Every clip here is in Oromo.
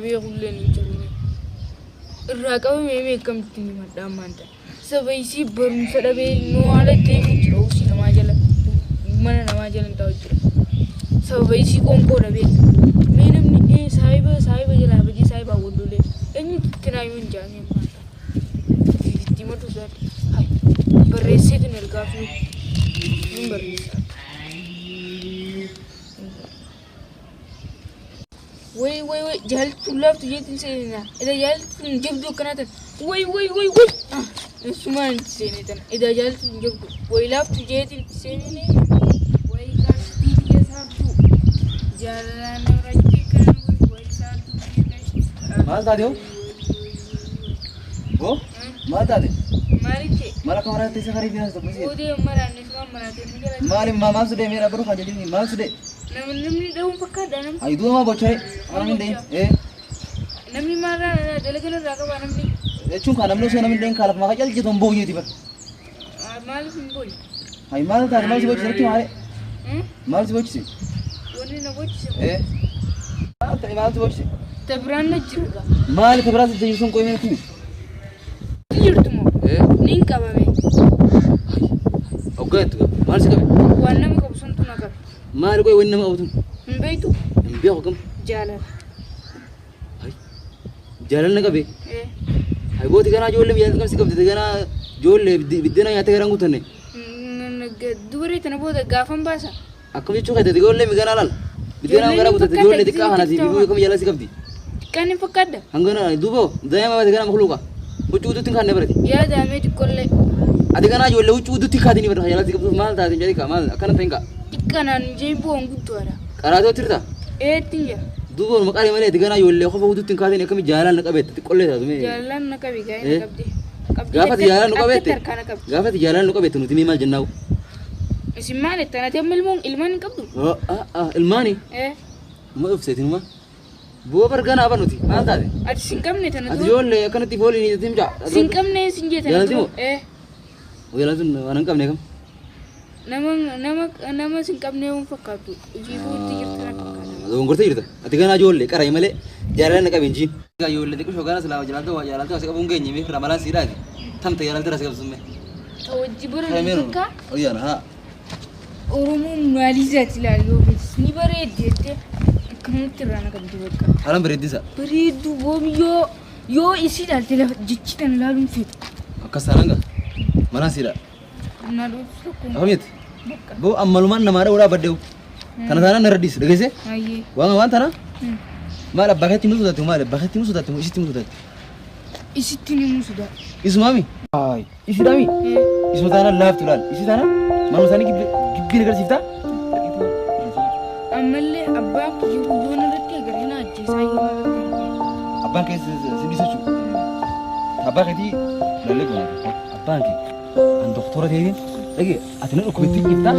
beekullee ni jiru. Irraa qabamee kamtti ni madhaan maanta. Saba isii barumsa dhabee nu haala deemu jira ofii namaa jala mana namaa jala ta'u jira. Saba isii qonkoo dhabee mee namni saahiba jala badii saahiba wallolee eenyu tinaayyuu hin jaamee maanta. Itti matu isaati. Barreessee kan ergaa fi hin barreessaa. Wait, jaaltu laaftu jeetiin seenaa. Ida jaaltu jabduu akkanaataan. Wait. Sumaan seenetan. Ida jaaltu jabdu. Laaftu jeetiin seenee. Gaastii biyya saartuu. Jaalaan rajjii kan saartuu biyya. Maal taatee? Maal taatee? Maalitti? Mala kamara teessa karii fi naasta kunuunsi. Odee maraanne sumaan maraatee. Maal sudee meera baruu haa jedhini maal sudee? Namni dhahuun fakkaata namni. Ayituu namaa bochare namni hin deeyin. Namni maarraa dalagaa irraa qaba namni. Jechuun kan namni osoo namni hin deeyin kaalaaf maqaa jaljeetu hin booyyee tiba. Maaliif hin booyi? Maal taate maal si bochise jechuun maali? Maal si bochise? Wanni na bochise. Maal si bochise? Tabiraan na jirudha. Maali tabiraan si jirsun qoyimee tumi? Jirtu moo? Ni hin qabame. Oggaatu maal si qabe? Waan nama qabu suntu na qabe. Maali qoy wanni nama qabatu? Hin beektu? Hin beeku kam? Jaalala. Jaalalli qabe? Gooti kanaa ijoollee biyya kam si qabdite kanaa ijoollee biddeena nyaatee garaan guutanne? Dubaree tana booda gaafan baasa. Akkam jechuu keetti ijoollee miganaa laal? Biddeena garaan guutate ijoollee xiqqaa kanaa fi kam jala si qabdi? Xiqqaan hin fakkaadda? Hangana duuba daa'ima baate kana makluuqa. Huccuu utuutti hin kaanne barate. Yaa daa'imee xiqqoollee. Ati kanaa ijoollee huccuu utuutti kaatini barate jala si qabduuf maal taate jedhi kaa maal akkana ta'in kaa? Xiqqaanaan jeebuun guddaadha. Qaraatoo tirta? Eetti jira. Duuba maqaan malee ati kanaa ijoollee qofa utuutti hin kaatini akkami jaalaan na qabeette xiqqoollee taatu mee? Jaalaan na qabi gaa'ina qabdi. Gaafati jaalaan nu qabeette nuti maal jennaawu? Isin maal jettan ati amma ilmaan hin qabdu? Ilmaani? Ma dhufseetinuma? Bu'aa barganaa bara nuti maal taate? Ati sin qabne tana ati ijoollee akkanatti foolii ni jettee mucaa? Sin qabne sin jettee jaalalti moo? Jaalalti waan hin qabne kam? Nama sin qabne hin fakkaatu. Ifiifuutti jirtu na fakkaata. Dogongortee jirta. Ati kanaa ijoollee qaraayi malee jaalala na qabeen jiin. Ijoollee xiqqoo shoogana silaa jaalalti asii qabuun geenye mee ramalaan siidhaati. Tamta jaalalti asii qabsumme. Tawajji bira ni fakkaa? Oyyaan haa. Oromoon maaliisaati ilaaluu ni bareeddi jettee akkanumatti irraa na qabdi bakka. Haalaan bareeddisa. Bareeddu boomi yoo isii ilaalte lafa jechitan ilaaluun feetu. Akkas taanaan gaa? Manaan siidhaa? Na dhooftu tokko. Akkamitti? Boo ammalumaan namaadha uraa baddeewu. Kana taanaan na raddiis dhageessee? Ayyee. Waan tanaa? Maal abbaa keetti nu sodaatti maal abbaa keetti nu sodaatti moo isitti nu sodaatti? Isitti ni mu sodaatti. Isumaami? Isi daami? Isuma taanaan laaftu laal. Isi taanaan manuma isaanii gibbii agarsiiftaa? Ammallee abbaa yoon irratti agarina ajjeesaa yoo abbaan kee si dhiisachuu? Abbaa keetii lallee goona. Abbaan kee an doktora ta'eetiin dhagee ati na dhukkubetti iftaa?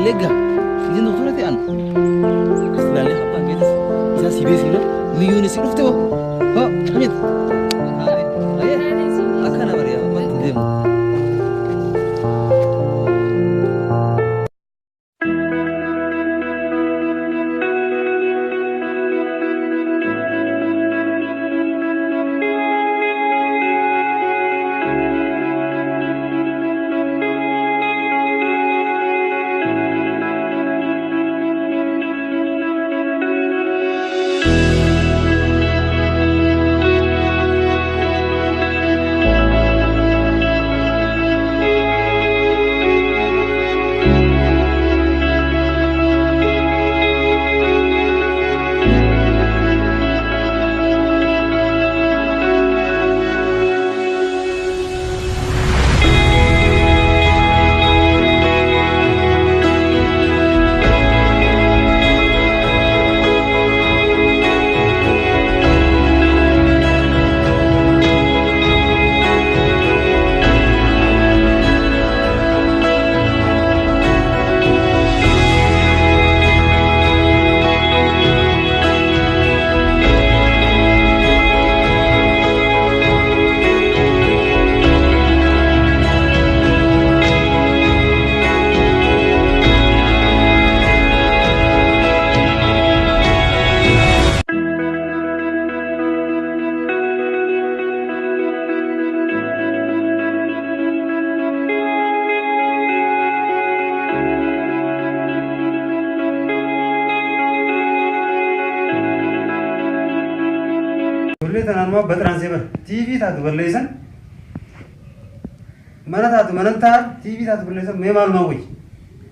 Lega, ini dokter ti an. Kesalahan apa gitu? Bisa sih besok, minggu ini sih dokter. Oh, Hamid. Akan apa ya? Mati demo. nama batraan seebar TV taatu balleessan mana taatu mana taatu TV taatu balleessan mee maalumaa wayyi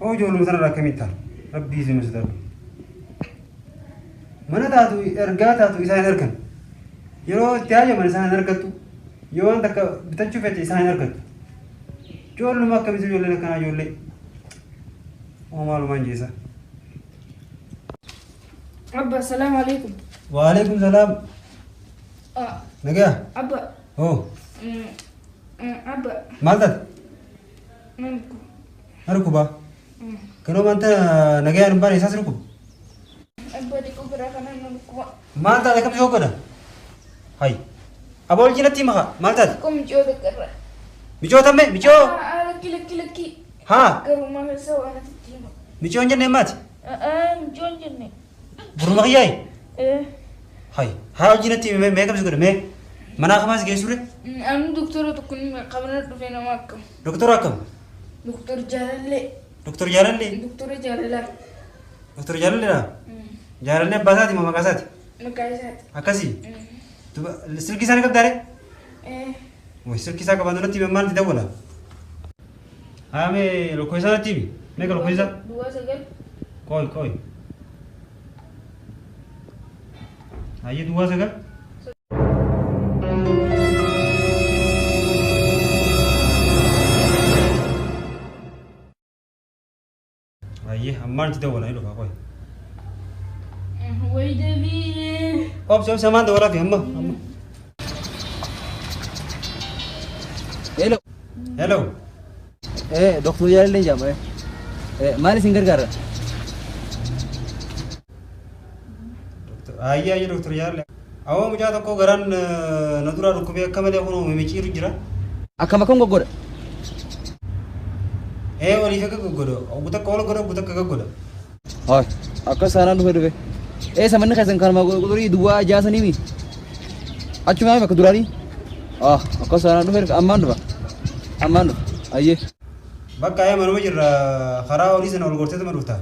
oo ijoollee sanarraa akkamitti taatu rabbii isin mustaaqu mana taatu ergaa taatu isaan ergan yeroo itti haajaman isaan argattu yoo waan takka bitachuu fedhe isaan argattu ijoolluma akkamitti ijoolleen akkanaa ijoollee oo maalumaan jeessa. Abba, salam alaikum. Waalaikum salam. Nagaa. Abba. Oh. Abba. Maal taate? Harkuba. Kanoo maanta nagaa hin baane isaas rukuba. Abba dhiquu biraa kanaan na rukuba. Maal taate akkam yoo godha? Hai. Abool jinatti maka maal taate? Ko michoo dakkarra. Michoo tamme michoo. Lakki. Haa. Garuu maal isa waan ati hima. Michoo hin jenne maati? Michoo hin jenne. Buruma kiyyaay? Hai. Haa jinatti mee akkam godha mee manaa kamaas geessure? Ani doktora tokko ni qabna dhufee nama akkam. Doktora akkam? Doktor Jaalallee. Doktor Jaalallee? Doktora Jaalalaa. Doktor Jaalalleedha? Jaalallee abbaa isaati moo maqaa isaati? Maqaa isaati. Akkasii? Silkii isaanii qabdaare? Wai silkii isaa qaban duratti himee maalti dawwala? Haa mee lokkoo isaa natti himi? Meeqa lokkoo isaa? Duwwaa sagal. Qooyi. Hayyee duwwaa sagal? Hayyee ammaan itti dawwala dhufa qooyi. Wai deebii. Obsa maan dawwalaa fi amma. Hello. Doktor Jaalallee jedhama. Maal isin gargaara? Hayyee Doktor Jaalallee. Awwa mucaa tokko garaan na duraa dhukkubee akka malee kunoo mimiciiru jira. Akkam goggoodha? Waliif akka goggoodha. Obbo takka wal godha, obbo takka goggoodha. Hai. Akka saanaan dhufe. Samanni keessan kanuma quxurii duwwaa jaasanii mi? Achumaa akka duraanii? Akka saanaan dhufe ammaan dhufa. Ayyee. Bakka manuma jirra karaa olii sana ol gorteetu ma dhufta.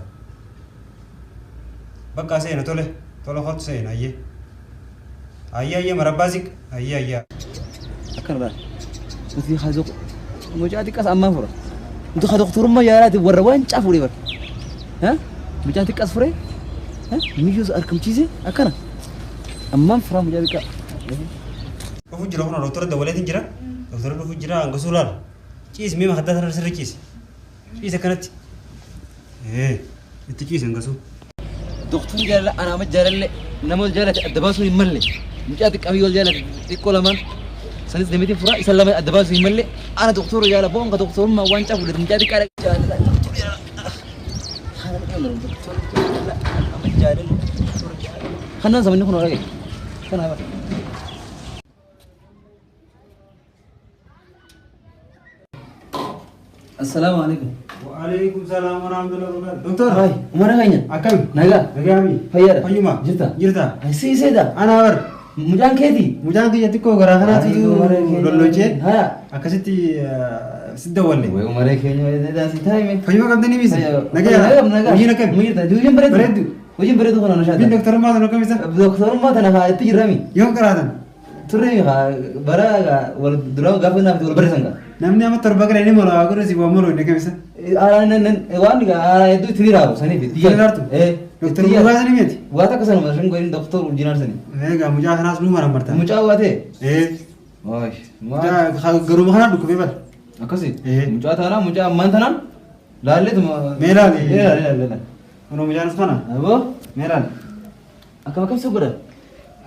Bakka seena tole hootu seena ayyee. Ayyee marabbaa siq ayyee. Akkanadha. Nuti haa mucaa xiqqaas ammaan fura. Nuti haa doktorummaa yaalaati warra waancaa fuudhee bara. Mucaa xiqqaas furee miyyuu argamchiise akkana. Ammaan furaa mucaa xiqqaa. Dhufu jira kun doktora dabaleetiin jira. Doktora dhufu jira hanga suulaala. Ciisi mee makaddaa sana sirri ciisi. Ciisi akkanatti. Itti ciisi hanga suun. Doktorri jaalala anaama jaalallee nama jaalate adda baasuu hin malle. Mucaa xiqqaa wal jaalate xiqqoo lamaan. Sanis demetiin furaa isa lama adda baasuu hin malle. Ana doktora jaalala boonka doktorummaa waancaa fuudhate mucaa xiqqaa jaalala. Kanaan samanni kun dhagee. Kanaaf. Assalamualaikum. Waalaikumsalam warahmatullahi wabarakatuh. Doktor. Hai, umana kanya? Akam. Naga. Nagami. Fayyada. Fayyuma. Jirta. Si seda. Ana bar. Mujaan keeti. Mujaan kiyya xiqqoo garaa kanaatu lollochee Haa. akkasitti sidda walle. Way umaree keenya edaa si taa'ime. Fayyuma qabdanii misi. Nagaa. Hojiin akkami? Muyirta. Hojiin bareedu kana nashaati. Bin doktorummaa sana akkamisa? Doktorummaa tana haa itti jirrami. Yoom qaraatan? Turre haa bara wal duraa gaafa naaf wal barreessan gaa. Namni amma torba gara inni mala waa godhasi waa mala inni akkamisa? Waan gaa hedduu itti biraatu saniif. Fayyadartu? Doktor Bugaa sanii miti? Waa takka sanuma shan godhin doktor urjinaan sanii. Egaa mucaa kanaas nu mara martaa. Mucaa waatee? Oosh. Mucaa garuma kanaan dhukkubee bala. Akkasi? Mucaa taanaan mucaa ammaan tanaan laalleetuma. Mee laali? Laale. Kunoo mucaan as kana? Aboo? Mee laali? Akkam godha?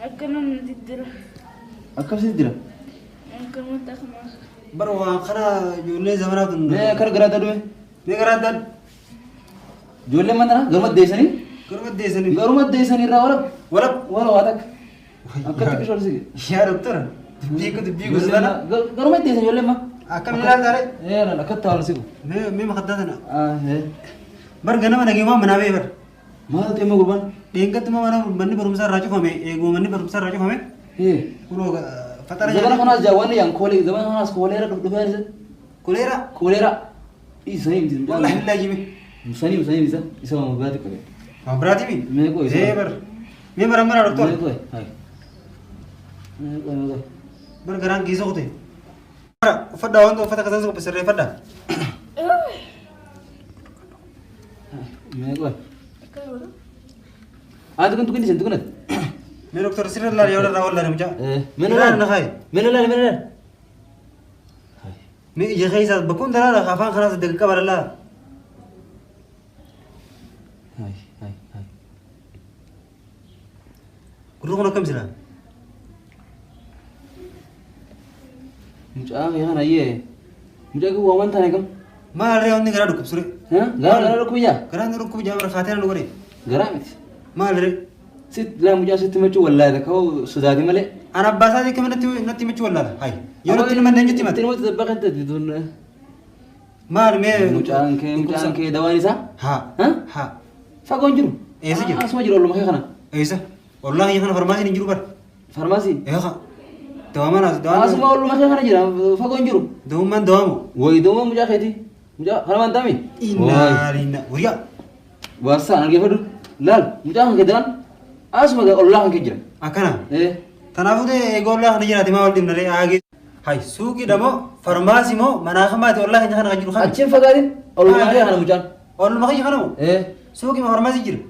Akkanumatti jira. Akkasitti jira? Akkanumatti akkuma. Bara waan kana ijoollee zamanaatu. Mee kara garaadhaa dhume? Mee garaadhaan? Ijoollee mana garuma deessanii? Garuma deessanii irraa walab waa takka. Akkatti qishoon sige. Yaa doktora. Dubbii gosa sana. Garuma deessan ijoollee ma? Akkamiin ilaaltaare? Laala akkatti taa'u sigu. Mee makaddaa sana. Bar ganama nageemaa manaa bee bar. Maal ta'e ma gurbaan? Dheengaddi manni barumsaa irraa cufame eeguma manni barumsaa irraa cufame. Kunoo fatara Zabana kanaas jaawwanni yaan koolee zabana kanaas kooleera dhufee jira. Kooleera. Isanii miti. Wallahi billahi jime. Musanii isa ma biraati qabe. Biraati mi? Mee koo isa. Mee bar. Mee bara mara doktor. Mee koo. Hai. Bergerak gisok tuh. Fada untuk fada kata suka besar fada. Mana gua? Ah, tukun tukun di sini tukun. Mere dokter sirat lari udah rawal lari macam. Mana Mana lah? nak hai? Mana lah? Mana lah? Ni ya kai saat bakun dah lah kafan khalas dekat kabar lah. Hai. Guru kau nak kem sila? Mucah yang mana ye? Mucah aku wawan tanya kam? Ma re oni gara duk suri. Hah? Gara aku ya? Gara nuruk ku jabar khatiran lu gari. Gara? Ma re. Sit lah mucah sit macam wallah dah kau sudah di mana? Anak bahasa di kemana tu nanti macam wala. Hai. Yo nanti mana nanti mati. Tino tu bakan tu tu. Ma me Mucah angke dawani sa? Ha. Hah? Ha. Fakon juru? Ese je. Semua juru lu makai kana? Ese. Wallahi yang farmasi ni juru bar. Farmasi? Ya kak. Doa mana? Doa. Semua lu makai kana jira? Fakon juru? Doa man doa mu. Woi doa mucah keti. Mucah kana mantami? Inna. Uria. Wasa nak dia padu? Lal, mucah angke dan? Asma ga Allah angke jira. Akana. Tanafu de egolah ni jira timawal tim nare agi. Hai, suki damo farmasi mo mana khamati wallahi nyana ngajuru khan. Achin fagarin? Allah makai kana mucah? Allah makai kana mo. Suki ma farmasi jira.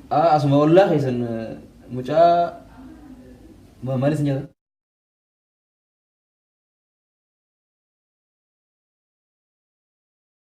Asma Allah kaisan mucah manis nya.